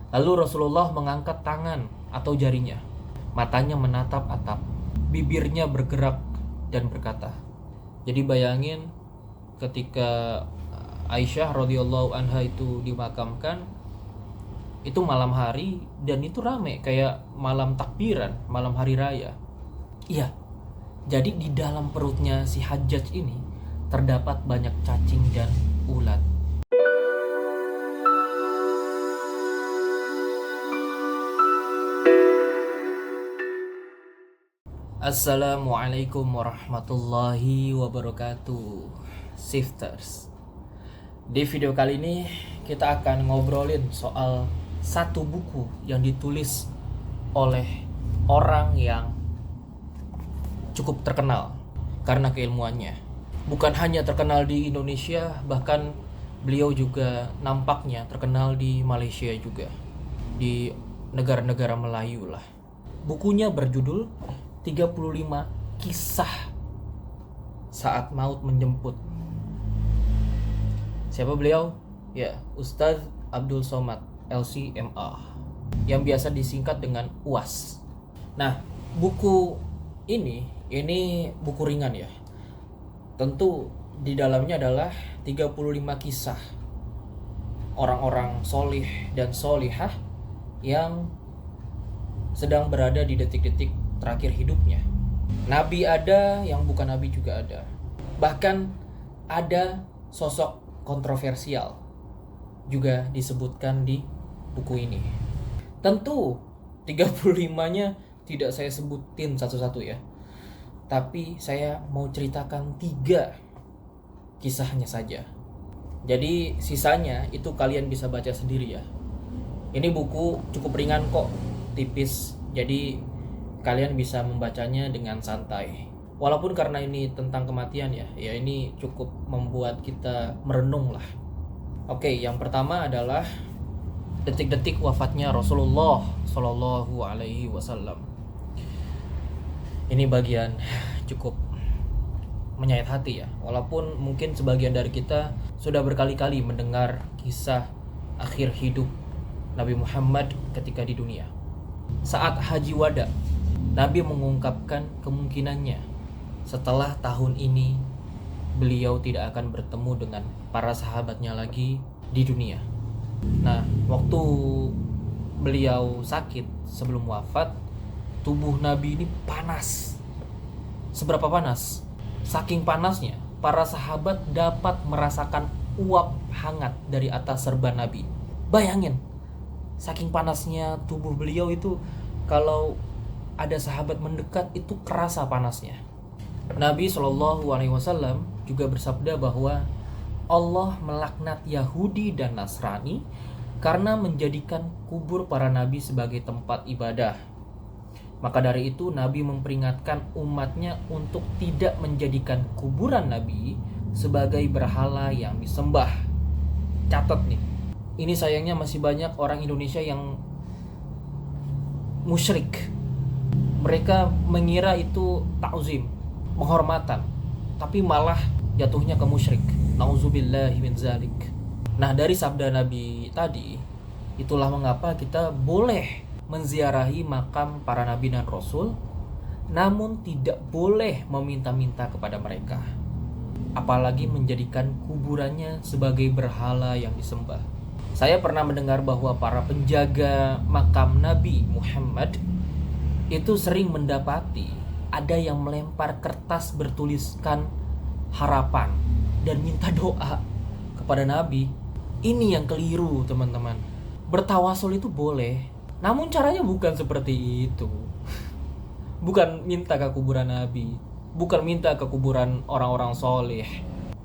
Lalu Rasulullah mengangkat tangan atau jarinya. Matanya menatap atap. Bibirnya bergerak dan berkata. Jadi bayangin ketika Aisyah radhiyallahu anha itu dimakamkan, itu malam hari dan itu rame kayak malam takbiran, malam hari raya. Iya. Jadi di dalam perutnya si Hajjaj ini terdapat banyak cacing dan ulat. Assalamualaikum warahmatullahi wabarakatuh, Shifters. Di video kali ini kita akan ngobrolin soal satu buku yang ditulis oleh orang yang cukup terkenal karena keilmuannya. Bukan hanya terkenal di Indonesia, bahkan beliau juga nampaknya terkenal di Malaysia juga, di negara-negara Melayu lah. Bukunya berjudul 35 Kisah Saat Maut Menjemput. Siapa beliau? Ya, Ustadz Abdul Somad LCMA, yang biasa disingkat dengan UAS. Nah, buku ini buku ringan ya. Tentu di dalamnya adalah 35 kisah orang-orang solih dan solihah yang sedang berada di detik-detik terakhir hidupnya. Nabi ada, yang bukan nabi juga ada. Bahkan ada sosok kontroversial juga disebutkan di buku ini. Tentu 35-nya tidak saya sebutin satu-satu ya. Tapi saya mau ceritakan 3 kisahnya saja. Jadi sisanya itu kalian bisa baca sendiri ya. Ini buku cukup ringan kok, tipis. Jadi kalian bisa membacanya dengan santai. Walaupun karena ini tentang kematian ya ini cukup membuat kita merenung lah. Oke, yang pertama adalah detik-detik wafatnya Rasulullah Shallallahu Alaihi Wasallam. Ini bagian cukup menyayat hati ya. Walaupun mungkin sebagian dari kita sudah berkali-kali mendengar kisah akhir hidup Nabi Muhammad ketika di dunia. Saat Haji Wada, Nabi mengungkapkan kemungkinannya setelah tahun ini beliau tidak akan bertemu dengan para sahabatnya lagi di dunia. Nah, waktu beliau sakit sebelum wafat, tubuh Nabi ini panas. Seberapa panas? Saking panasnya, para sahabat dapat merasakan uap hangat dari atas serban Nabi. Bayangin, saking panasnya tubuh beliau itu, kalau ada sahabat mendekat itu kerasa panasnya. Nabi Shallallahu Alaihi Wasallam juga bersabda bahwa Allah melaknat Yahudi dan Nasrani karena menjadikan kubur para nabi sebagai tempat ibadah. Maka dari itu Nabi memperingatkan umatnya untuk tidak menjadikan kuburan Nabi sebagai berhala yang disembah. Catat nih, ini sayangnya masih banyak orang Indonesia yang musyrik. Mereka mengira itu ta'zim, penghormatan, tapi malah jatuhnya ke musyrik. Nauzubillahi min zalik. Nah, dari sabda Nabi tadi, itulah mengapa kita boleh menziarahi makam para nabi dan rasul, namun tidak boleh meminta-minta kepada mereka, apalagi menjadikan kuburannya sebagai berhala yang disembah. Saya pernah mendengar bahwa para penjaga makam Nabi Muhammad itu sering mendapati ada yang melempar kertas bertuliskan harapan dan minta doa kepada Nabi. Ini yang keliru, teman-teman. Bertawasul itu boleh, namun caranya bukan seperti itu. Bukan minta ke kuburan Nabi, bukan minta ke kuburan orang-orang soleh.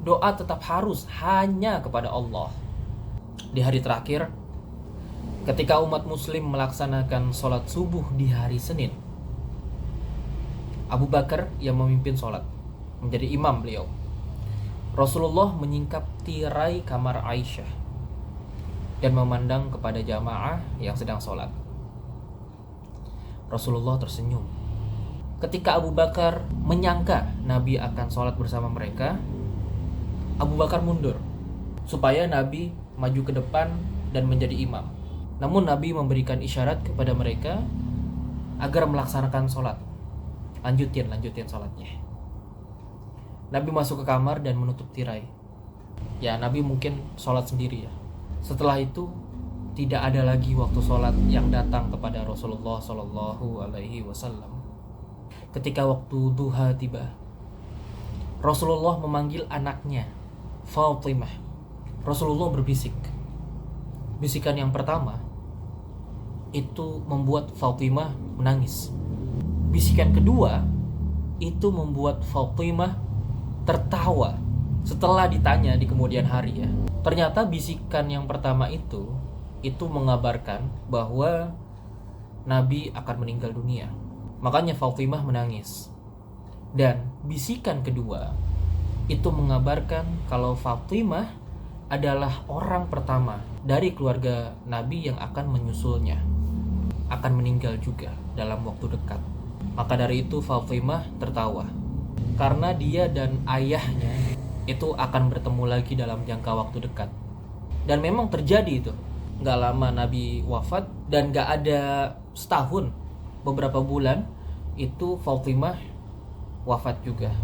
Doa tetap harus hanya kepada Allah. Di hari terakhir, ketika umat muslim melaksanakan sholat subuh di hari Senin, Abu Bakar yang memimpin sholat, menjadi imam beliau. Rasulullah menyingkap tirai kamar Aisyah dan memandang kepada jamaah yang sedang sholat. Rasulullah tersenyum. Ketika Abu Bakar menyangka Nabi akan sholat bersama mereka, Abu Bakar mundur supaya Nabi maju ke depan dan menjadi imam. Namun Nabi memberikan isyarat kepada mereka agar melaksanakan sholat. Lanjutin sholatnya. Nabi masuk ke kamar dan menutup tirai. Ya, Nabi mungkin sholat sendiri ya. Setelah itu tidak ada lagi waktu sholat yang datang kepada Rasulullah Shallallahu Alaihi Wasallam. Ketika waktu duha tiba, Rasulullah memanggil anaknya Fatimah. Rasulullah berbisik. Bisikan yang pertama itu membuat Fatimah menangis. Bisikan kedua itu membuat Fatimah tertawa setelah ditanya di kemudian hari ya. Ternyata bisikan yang pertama itu mengabarkan bahwa Nabi akan meninggal dunia. Makanya Fatimah menangis. Dan bisikan kedua itu mengabarkan kalau Fatimah adalah orang pertama dari keluarga Nabi yang akan menyusulnya, akan meninggal juga dalam waktu dekat. Maka dari itu Fatimah tertawa karena dia dan ayahnya itu akan bertemu lagi dalam jangka waktu dekat. Dan memang terjadi itu. Gak lama Nabi wafat dan gak ada setahun, beberapa bulan itu Fatimah wafat juga.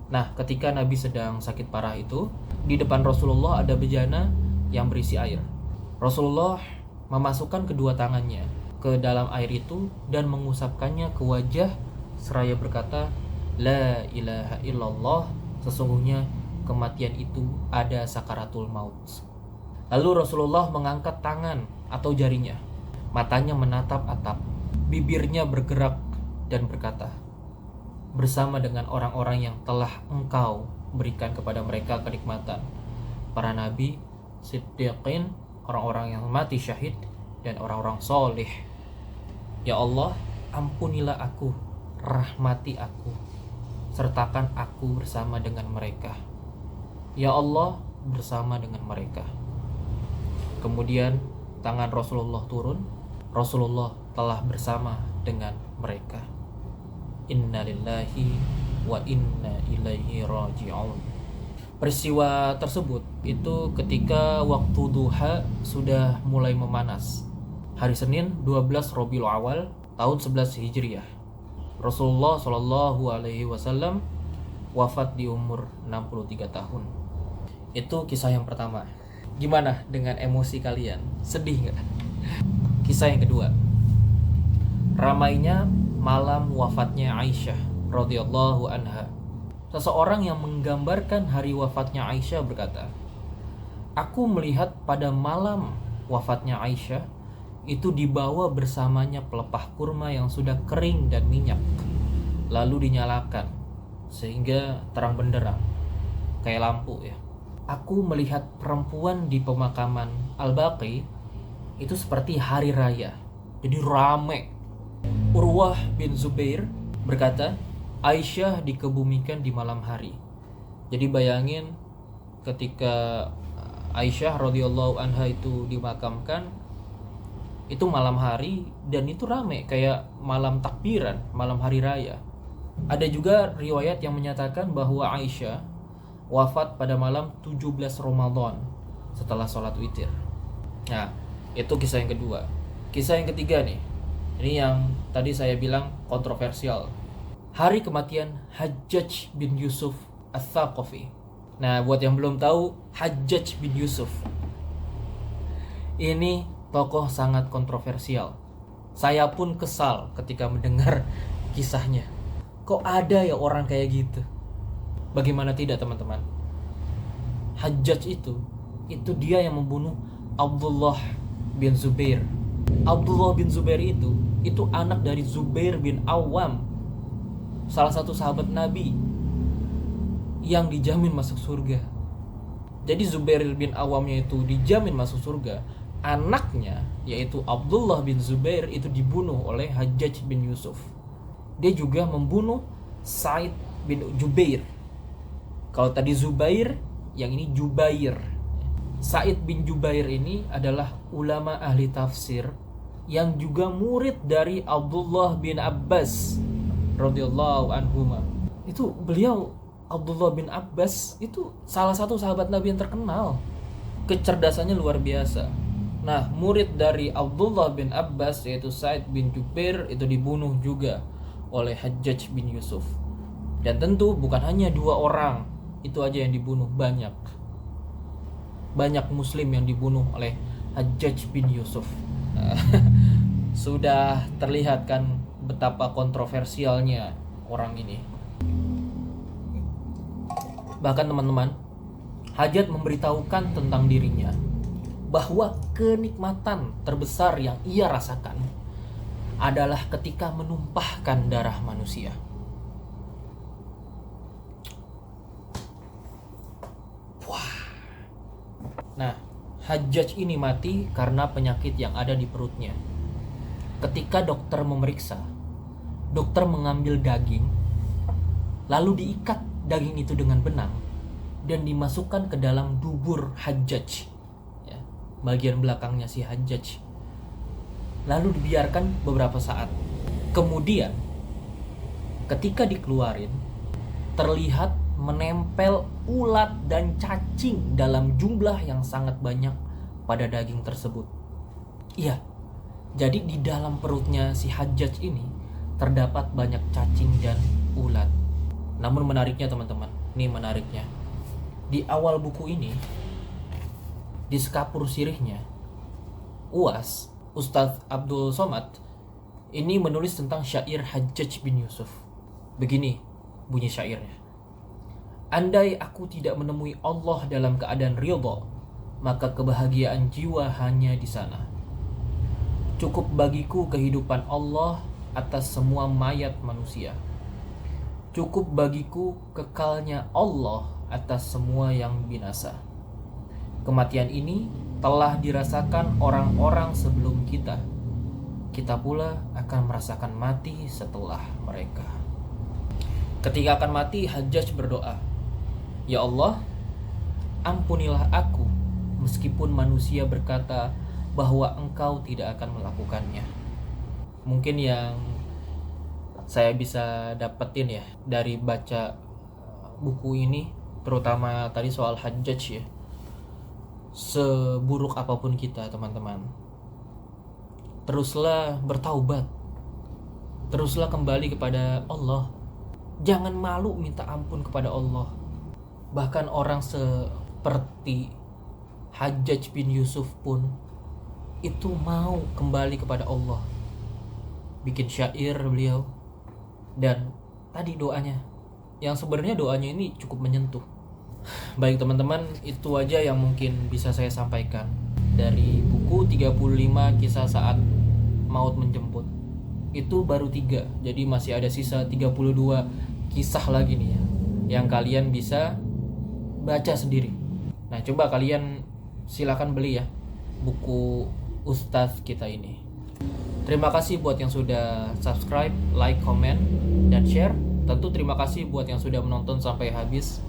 Nah, ketika Nabi sedang sakit parah itu, di depan Rasulullah ada bejana yang berisi air. Rasulullah memasukkan kedua tangannya ke dalam air itu dan mengusapkannya ke wajah seraya berkata, La ilaha illallah, sesungguhnya kematian itu ada sakaratul maut. Lalu Rasulullah mengangkat tangan atau jarinya. Matanya menatap atap. Bibirnya bergerak dan berkata, bersama dengan orang-orang yang telah engkau berikan kepada mereka kenikmatan, para nabi, siddiqin, orang-orang yang mati syahid, dan orang-orang soleh. Ya Allah, ampunilah aku, rahmati aku, sertakan aku bersama dengan mereka. Ya Allah, bersama dengan mereka. Kemudian tangan Rasulullah turun. Rasulullah telah bersama dengan mereka. Inna lillahi wa inna ilaihi raji'un. Peristiwa tersebut itu ketika waktu duha sudah mulai memanas. Hari Senin 12 Rabiul Awal tahun 11 Hijriah. Rasulullah Shallallahu Alaihi Wasallam wafat di umur 63 tahun. Itu kisah yang pertama. Gimana dengan emosi kalian? Sedih nggak? Kisah yang kedua. Ramainya malam wafatnya Aisyah radhiyallahu anha. Seseorang yang menggambarkan hari wafatnya Aisyah berkata, aku melihat pada malam wafatnya Aisyah itu dibawa bersamanya pelepah kurma yang sudah kering dan minyak, lalu dinyalakan sehingga terang benderang kayak lampu ya. Aku melihat perempuan di pemakaman Al-Baqi itu seperti hari raya, jadi rame. Urwah bin Zubair berkata, Aisyah dikebumikan di malam hari. Jadi bayangin ketika Aisyah radhiyallahu anha itu dimakamkan, itu malam hari dan itu rame kayak malam takbiran, malam hari raya. Ada juga riwayat yang menyatakan bahwa Aisyah wafat pada malam 17 Ramadan setelah sholat witir. Nah, itu kisah yang kedua. Kisah yang ketiga nih, ini yang tadi saya bilang kontroversial. Hari kematian Hajjaj bin Yusuf Ats-Tsaqafi. Nah, buat yang belum tahu, Hajjaj bin Yusuf ini tokoh sangat kontroversial. Saya pun kesal ketika mendengar kisahnya. Kok ada ya orang kayak gitu? Bagaimana tidak, teman-teman? Hajjaj itu dia yang membunuh Abdullah bin Zubair. Abdullah bin Zubair itu anak dari Zubair bin Awam, salah satu sahabat Nabi yang dijamin masuk surga. Jadi Zubair bin Awamnya itu dijamin masuk surga. Anaknya yaitu Abdullah bin Zubair itu dibunuh oleh Hajjaj bin Yusuf. Dia juga membunuh Sa'id bin Jubair. Kalau tadi Zubair, yang ini Jubair. Sa'id bin Jubair ini adalah ulama ahli tafsir yang juga murid dari Abdullah bin Abbas radhiyallahu anhuma. Itu beliau, Abdullah bin Abbas itu salah satu sahabat Nabi yang terkenal. Kecerdasannya luar biasa. Nah, murid dari Abdullah bin Abbas yaitu Sa'id bin Jubair itu dibunuh juga oleh Hajjaj bin Yusuf. Dan tentu bukan hanya 2 orang itu aja yang dibunuh, banyak muslim yang dibunuh oleh Hajjaj bin Yusuf. Sudah terlihat kan betapa kontroversialnya orang ini. Bahkan teman-teman, Hajjaj memberitahukan tentang dirinya bahwa kenikmatan terbesar yang ia rasakan adalah ketika menumpahkan darah manusia. Wah. Nah, Hajjaj ini mati karena penyakit yang ada di perutnya. Ketika dokter memeriksa, dokter mengambil daging, lalu diikat daging itu dengan benang dan dimasukkan ke dalam dubur Hajjaj, ya, bagian belakangnya si Hajjaj. Lalu dibiarkan beberapa saat. Kemudian ketika dikeluarin, terlihat menempel ulat dan cacing dalam jumlah yang sangat banyak pada daging tersebut. Iya, jadi di dalam perutnya si Hajjaj ini terdapat banyak cacing dan ulat. Namun menariknya teman-teman, ini menariknya, di awal buku ini, di sekapur sirihnya, UAS Ustadz Abdul Somad ini menulis tentang syair Hajjaj bin Yusuf. Begini bunyi syairnya: andai aku tidak menemui Allah dalam keadaan ridha, maka kebahagiaan jiwa hanya di sana. Cukup bagiku kehidupan Allah atas semua mayat manusia. Cukup bagiku kekalnya Allah atas semua yang binasa. Kematian ini telah dirasakan orang-orang sebelum kita. Kita pula akan merasakan mati setelah mereka. Ketika akan mati, Hajjaj berdoa, ya Allah, ampunilah aku meskipun manusia berkata bahwa engkau tidak akan melakukannya. Mungkin yang saya bisa dapetin ya dari baca buku ini, terutama tadi soal Hajjaj ya, seburuk apapun kita teman-teman, teruslah bertaubat, teruslah kembali kepada Allah. Jangan malu minta ampun kepada Allah. Bahkan orang seperti Hajjaj bin Yusuf pun itu mau kembali kepada Allah. Bikin syair beliau, dan tadi doanya, yang sebenarnya doanya ini cukup menyentuh. Baik teman-teman, itu aja yang mungkin bisa saya sampaikan dari buku 35 kisah saat maut menjemput. Itu baru 3, jadi masih ada sisa 32 kisah lagi nih ya, yang kalian bisa baca sendiri. Nah, coba kalian silakan beli ya buku Ustadz kita ini. Terima kasih buat yang sudah subscribe, like, comment, dan share. Tentu terima kasih buat yang sudah menonton sampai habis.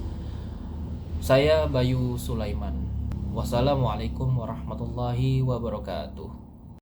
Saya Bayu Sulaiman. Wassalamualaikum warahmatullahi wabarakatuh.